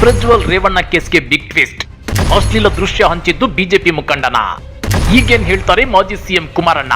ಪ್ರಜ್ವಲ್ ರೇವಣ್ಣ ಕೇಸ್ಗೆ big twist. ಅಶ್ಲೀಲ ದೃಶ್ಯ ಹಂಚಿದ್ದು ಬಿಜೆಪಿ ಮುಖಂಡನ. ಈಗೇನ್ ಹೇಳ್ತಾರೆ ಮಾಜಿ CM Kumaranna.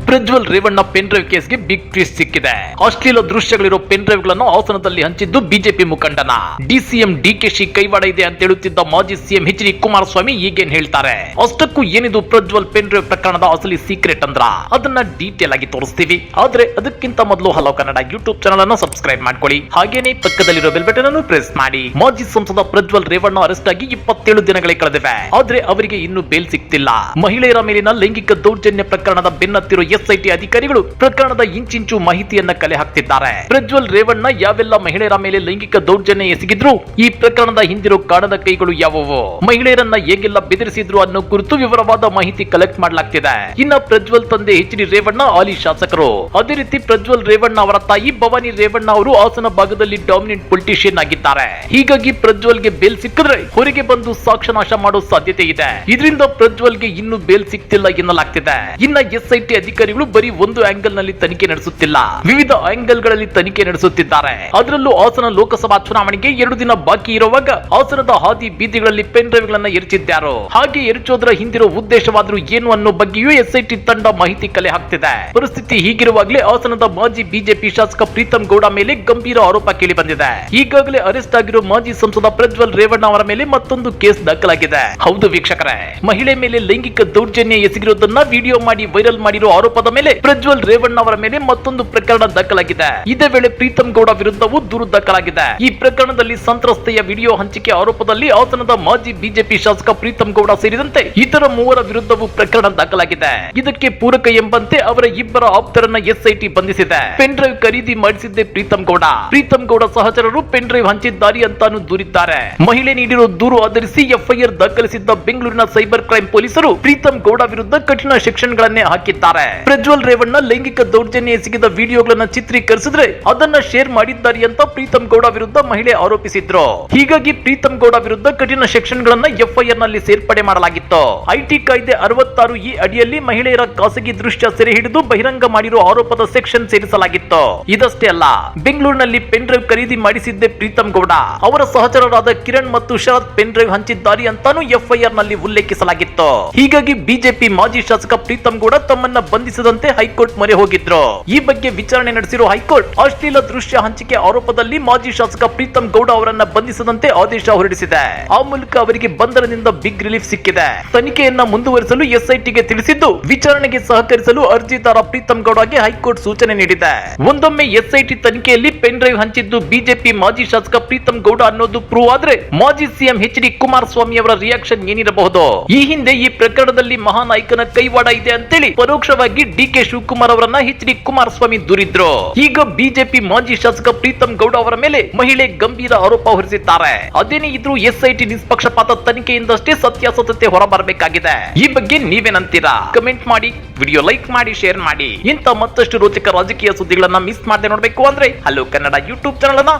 Prajwal Revanna pen drive ಕೇಸ್ಗೆ ಬಿಗ್ ಟ್ವಿಸ್ಟ್ ಸಿಕ್ಕಿದೆ. ಅಶ್ಲೀಲ ದೃಶ್ಯಗಳಿರೋ ಪೆನ್ ಡ್ರೈವ್ ಗಳನ್ನು ಹಾಸನದಲ್ಲಿ ಹಂಚಿದ್ದು ಬಿಜೆಪಿ ಮುಖಂಡನ. ಡಿಸಿಎಂ ಡಿಕೆಶಿ ಕೈವಾಡ ಇದೆ ಅಂತ ಹೇಳುತ್ತಿದ್ದ ಮಾಜಿ ಸಿಎಂ ಎಚ್ ಡಿ ಕುಮಾರಸ್ವಾಮಿ ಈಗೇನ್ ಹೇಳ್ತಾರೆ. ಅಷ್ಟಕ್ಕೂ ಏನಿದು ಪ್ರಜ್ವಲ್ ಪೆನ್ ಡ್ರೈವ್ ಪ್ರಕರಣದ ಅಸಲಿ ಸೀಕ್ರೆಟ್ ಅಂದ್ರ ಅದನ್ನ ಡೀಟೇಲ್ ಆಗಿ ತೋರಿಸ್ತೀವಿ. ಆದ್ರೆ ಅದಕ್ಕಿಂತ ಮೊದಲು ಹಲೋ ಕನ್ನಡ ಯೂಟ್ಯೂಬ್ ಚಾನಲ್ ಅನ್ನು ಸಬ್ಸ್ಕ್ರೈಬ್ ಮಾಡ್ಕೊಳ್ಳಿ. ಹಾಗೇನೆ ಪಕ್ಕದಲ್ಲಿರೋ ಬೆಲ್ ಬಟನ್ ಅನ್ನು ಪ್ರೆಸ್ ಮಾಡಿ. ಮಾಜಿ ಸಂಸದ ಪ್ರಜ್ವಲ್ ರೇವಣ್ಣ ಅರೆಸ್ಟ್ ಆಗಿ 27 ದಿನಗಳೇ ಕಳೆದಿವೆ. ಆದ್ರೆ ಅವರಿಗೆ ಇನ್ನೂ ಬೇಲ್ ಸಿಗ್ತಿಲ್ಲ. ಮಹಿಳೆಯರ ಮೇಲಿನ ಲೈಂಗಿಕ ದೌರ್ಜನ್ಯ ಪ್ರಕರಣದ ಬೆನ್ನತ್ತಿರೋ ಎಸ್ಐಟಿ ಅಧಿಕಾರಿಗಳು ಪ್ರಕರಣದ ಇಂಚಿಂಚು ಮಾಹಿತಿಯನ್ನ ಕಲೆ ಹಾಕ್ತಿದ್ದಾರೆ. ಪ್ರಜ್ವಲ್ ರೇವಣ್ಣ ಯಾವೆಲ್ಲ ಮಹಿಳೆಯರ ಮೇಲೆ ಲೈಂಗಿಕ ದೌರ್ಜನ್ಯ ಎಸಗಿದ್ರು, ಈ ಪ್ರಕರಣದ ಹಿಂದಿರೋ ಕಾಣದ ಕೈಗಳು ಯಾವುವು, ಮಹಿಳೆಯರನ್ನ ಹೇಗೆಲ್ಲ ಬೆದರಿಸಿದ್ರು ಅನ್ನೋ ಕುರಿತು ವಿವರವಾದ ಮಾಹಿತಿ ಕಲೆಕ್ಟ್ ಮಾಡಲಾಗ್ತಿದೆ. ಇನ್ನ ಪ್ರಜ್ವಲ್ ತಂದೆ ಎಚ್ ಡಿ ರೇವಣ್ಣ ಹಾಲಿ ಶಾಸಕರು. ಅದೇ ರೀತಿ ಪ್ರಜ್ವಲ್ ರೇವಣ್ಣ ಅವರ ತಾಯಿ ಭವಾನಿ ರೇವಣ್ಣ ಅವರು ಹಾಸನ ಭಾಗದಲ್ಲಿ ಡಾಮಿನೆಂಟ್ ಪೊಲಿಟಿಷಿಯನ್ ಆಗಿದ್ದಾರೆ. ಹೀಗಾಗಿ ಪ್ರಜ್ವಲ್ಗೆ ಬೇಲ್ ಸಿಕ್ಕಿದ್ರೆ ಹೊರಗೆ ಬಂದು ಸಾಕ್ಷ್ಯನಾಶ ಮಾಡೋ ಸಾಧ್ಯತೆ ಇದೆ. ಇದರಿಂದ ಪ್ರಜ್ವಲ್ಗೆ ಇನ್ನೂ ಬೇಲ್ ಸಿಕ್ತಿಲ್ಲ ಎನ್ನಲಾಗ್ತಿದೆ. ಇನ್ನ ಎಸ್ಐಟಿ ಅಧಿಕಾರಿಗಳು ಬರೀ ಒಂದು ಆಂಗಲ್ ನಲ್ಲಿ ತನಿಖೆ ನಡೆಸುತ್ತಿಲ್ಲ, ವಿವಿಧ ಆಂಗಲ್ ಗಳಲ್ಲಿ ತನಿಖೆ ನಡೆಸುತ್ತಿದ್ದಾರೆ. ಅದರಲ್ಲೂ ಹಾಸನ ಲೋಕಸಭಾ ಚುನಾವಣೆಗೆ 2 ದಿನ ಬಾಕಿ ಇರುವಾಗ ಹಾಸನದ ಹಾದಿ ಬೀದಿಗಳಲ್ಲಿ ಪೆನ್ ಡ್ರೈವ್ ಗಳನ್ನ ಎರಚಿದ್ದಾರೋ, ಹಾಗೆ ಎರಚೋದ್ರ ಹಿಂದಿರೋ ಉದ್ದೇಶವಾದ್ರೂ ಏನು ಅನ್ನೋ ಬಗ್ಗೆಯೂ ಎಸ್ಐಟಿ ತಂಡ ಮಾಹಿತಿ ಕಲೆ ಹಾಕ್ತಿದೆ. ಪರಿಸ್ಥಿತಿ ಹೀಗಿರುವಾಗಲೇ ಹಾಸನದ ಮಾಜಿ ಬಿಜೆಪಿ ಶಾಸಕ ಪ್ರೀತಂ ಗೌಡ ಮೇಲೆ ಗಂಭೀರ ಆರೋಪ ಕೇಳಿ ಬಂದಿದೆ. ಈಗಾಗಲೇ ಅರೆಸ್ಟ್ ಆಗಿರೋ ಮಾಜಿ ಸಂಸದ ಪ್ರಜ್ವಲ್ ರೇವಣ್ಣ ಅವರ ಮೇಲೆ ಮತ್ತೊಂದು ಕೇಸ್ ದಾಖಲಾಗಿದೆ. ಹೌದು ವೀಕ್ಷಕರೇ, ಮಹಿಳೆ ಮೇಲೆ ಲೈಂಗಿಕ ದೌರ್ಜನ್ಯ ಎಸಗಿರೋದನ್ನ ವಿಡಿಯೋ ಮಾಡಿ ವೈರಲ್ ಮಾಡಿರೋ ಆರೋಪದ ಮೇಲೆ ಪ್ರಜ್ವಲ್ ರೇವಣ್ಣ ಅವರ ಮೇಲೆ ಮತ್ತೊಂದು ಪ್ರಕರಣ ದಾಖಲಾಗಿದೆ. ಇದೇ ವೇಳೆ ಪ್ರೀತಂ ಗೌಡ ವಿರುದ್ಧವೂ ದೂರು ದಾಖಲಾಗಿದೆ. ಈ ಪ್ರಕರಣದಲ್ಲಿ ಸಂತ್ರಸ್ತೆಯ ವಿಡಿಯೋ ಹಂಚಿಕೆ ಆರೋಪದಲ್ಲಿ ಹಾಸನದ ಮಾಜಿ ಬಿಜೆಪಿ ಶಾಸಕ ಪ್ರೀತಂ ಗೌಡ ಸೇರಿದಂತೆ ಇತರ 3 ವಿರುದ್ಧವೂ ಪ್ರಕರಣ ದಾಖಲಾಗಿದೆ. ಇದಕ್ಕೆ ಪೂರಕ ಎಂಬಂತೆ ಅವರ ಇಬ್ಬರ ಆಪ್ತರನ್ನ ಎಸ್ಐಟಿ ಬಂಧಿಸಿದೆ. ಪೆನ್ ಡ್ರೈವ್ ಖರೀದಿ ಮಾಡಿಸಿದ್ದೆ ಪ್ರೀತಂ ಗೌಡ. ಪ್ರೀತಂ ಗೌಡ ಸಹಚರರು ಪೆನ್ ಡ್ರೈವ್ ಹಂಚಿದ್ದಾರೆ ಅಂತಾನು ದೂರಿದ್ದಾರೆ. ಮಹಿಳೆ ನೀಡಿರೋ ದೂರು ಆಧರಿಸಿ ಎಫ್ಐಆರ್ ದಾಖಲಿಸಿದ್ದ ಬೆಂಗಳೂರಿನ ಸೈಬರ್ ಕ್ರೈಂ ಪೊಲೀಸರು ಪ್ರೀತಂ ಗೌಡ ವಿರುದ್ಧ ಕಠಿಣ ಸೆಕ್ಷನ್ಗಳನ್ನೇ ಹಾಕಿದ್ದಾರೆ. ಪ್ರಜ್ವಲ್ ರೇವಣ್ಣ ಲೈಂಗಿಕ ದೌರ್ಜನ್ಯ ಎಸಗಿದ ವಿಡಿಯೋಗಳನ್ನ ಚಿತ್ರೀಕರಿಸಿದ್ರೆ ಅದನ್ನ ಶೇರ್ ಮಾಡಿದ್ದಾರೆ ಅಂತ ಪ್ರೀತಂ ಗೌಡ ವಿರುದ್ಧ ಮಹಿಳೆ ಆರೋಪಿಸಿದ್ರು. ಹೀಗಾಗಿ ಪ್ರೀತಂ ಗೌಡ ವಿರುದ್ಧ ಕಠಿಣ ಸೆಕ್ಷನ್ ಗಳನ್ನ ಎಫ್ಐಆರ್ ನಲ್ಲಿ ಸೇರ್ಪಡೆ ಮಾಡಲಾಗಿತ್ತು. ಐಟಿ ಕಾಯ್ದೆ 66 ಈ ಅಡಿಯಲ್ಲಿ ಮಹಿಳೆಯರ ಖಾಸಗಿ ದೃಶ್ಯ ಸೆರೆ ಹಿಡಿದು ಬಹಿರಂಗ ಮಾಡಿರುವ ಆರೋಪದ ಸೆಕ್ಷನ್ ಸೇರಿಸಲಾಗಿತ್ತು. ಇದಷ್ಟೇ ಅಲ್ಲ, ಬೆಂಗಳೂರಿನಲ್ಲಿ ಪೆನ್ ಡ್ರೈವ್ ಖರೀದಿ ಮಾಡಿಸಿದ್ದೆ ಪ್ರೀತಂ ಗೌಡ. ಅವರ ಸಹಚರರಾದ ಕಿರಣ್ ಮತ್ತು ಶರತ್ ಪೆನ್ ಡ್ರೈವ್ ಹಂಚಿದ್ದಾರೆ ಅಂತಾನು ಎಫ್ಐಆರ್ ನಲ್ಲಿ ಉಲ್ಲೇಖಿಸಲಾಗಿತ್ತು. ಹೀಗಾಗಿ ಬಿಜೆಪಿ ಮಾಜಿ ಶಾಸಕ ಪ್ರೀತಂ ಗೌಡ ತಮ್ಮನ್ನ ಬಂಧಿಸದಂತೆ ಹೈಕೋರ್ಟ್ ಮೊರೆ ಹೋಗಿದ್ರು. ಈ ಬಗ್ಗೆ ವಿಚಾರಣೆ ನಡೆಸಿರುವ ಹೈಕೋರ್ಟ್ ಅಶ್ಲೀಲ ದೃಶ್ಯ ಹಂಚಿಕೆ ಆರೋಪದಲ್ಲಿ ಮಾಜಿ ಶಾಸಕ ಪ್ರೀತಂ ಗೌಡ ಅವರನ್ನ ಬಂಧಿಸದಂತೆ ಆದೇಶ ಹೊರಡಿಸಿದೆ. ಆ ಮೂಲಕ ಅವರಿಗೆ ಬಂಧನದಿಂದ ಬಿಗ್ ರಿಲೀಫ್ ಸಿಕ್ಕಿದೆ. ತನಿಖೆಯನ್ನ ಮುಂದುವರಿಸಲು ಎಸ್ಐಟಿಗೆ ತಿಳಿಸಿದ್ದು, ವಿಚಾರಣೆಗೆ ಸಹಕರಿಸಲು ಅರ್ಜಿದಾರ ಪ್ರೀತಂ ಗೌಡಗೆ ಹೈಕೋರ್ಟ್ ಸೂಚನೆ ನೀಡಿದೆ. ಒಂದೊಮ್ಮೆ ಎಸ್ಐಟಿ ತನಿಖೆಯಲ್ಲಿ ಪೆನ್ ಡ್ರೈವ್ ಹಂಚಿದ್ದು ಬಿಜೆಪಿ ಮಾಜಿ ಶಾಸಕ ಪ್ರೀತಂ ಗೌಡ ಅನ್ನೋದು ಪ್ರೂವ್ ಆದ್ರೆ ಮಾಜಿ ಸಿಎಂ ಎಚ್ ಡಿ ಕುಮಾರಸ್ವಾಮಿ ಅವರ ರಿಯಾಕ್ಷನ್ ಏನಿರಬಹುದು? ಈ ಹಿಂದೆ ಈ ಪ್ರಕರಣದಲ್ಲಿ ಮಹಾನಾಯಕನ ಕೈವಾಡ ಇದೆ ಅಂತೇಳಿ ಪರೋಕ್ಷವಾಗಿ ಡಿಕೆ ಶಿವಕುಮಾರ್ ಅವರನ್ನ ಎಚ್ ಡಿ ಕುಮಾರಸ್ವಾಮಿ ದೂರಿದ್ರು. ಈಗ ಬಿಜೆಪಿ ಮಾಜಿ ಶಾಸಕ ಪ್ರೀತಂ ಗೌಡ ಅವರ ಮೇಲೆ ಮಹಿಳೆ ಗಂಭೀರ ಆರೋಪ ಹೊರಿಸಿದ್ದಾರೆ. ಅದೇನೇ ಇದ್ರೂ ಎಸ್ಐಟಿ ನಿಷ್ಪಕ್ಷಪಾತ ತನಿಖೆಯಿಂದಷ್ಟೇ ಸತ್ಯಾಸತ್ಯತೆ ಹೊರಬರಬೇಕಾಗಿದೆ. ಈ ಬಗ್ಗೆ ನೀವೇನಂತೀರಾ? ಕಮೆಂಟ್ ಮಾಡಿ, ವಿಡಿಯೋ ಲೈಕ್ ಮಾಡಿ, ಶೇರ್ ಮಾಡಿ. ಇಂಥ ಮತ್ತಷ್ಟು ರೋಚಕ ರಾಜಕೀಯ ಸುದ್ದಿಗಳನ್ನ ಮಿಸ್ ಮಾಡದೆ ನೋಡಬೇಕು ಅಂದ್ರೆ ಹಲೋ ಕನ್ನಡ ಯೂಟ್ಯೂಬ್ ಚಾನಲ್ ಅನ್ನ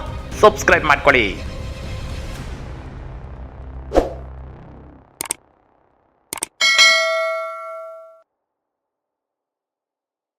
ಸಬ್ಸ್ಕ್ರೈಬ್ ಮಾಡ್ಕೊಳ್ಳಿ.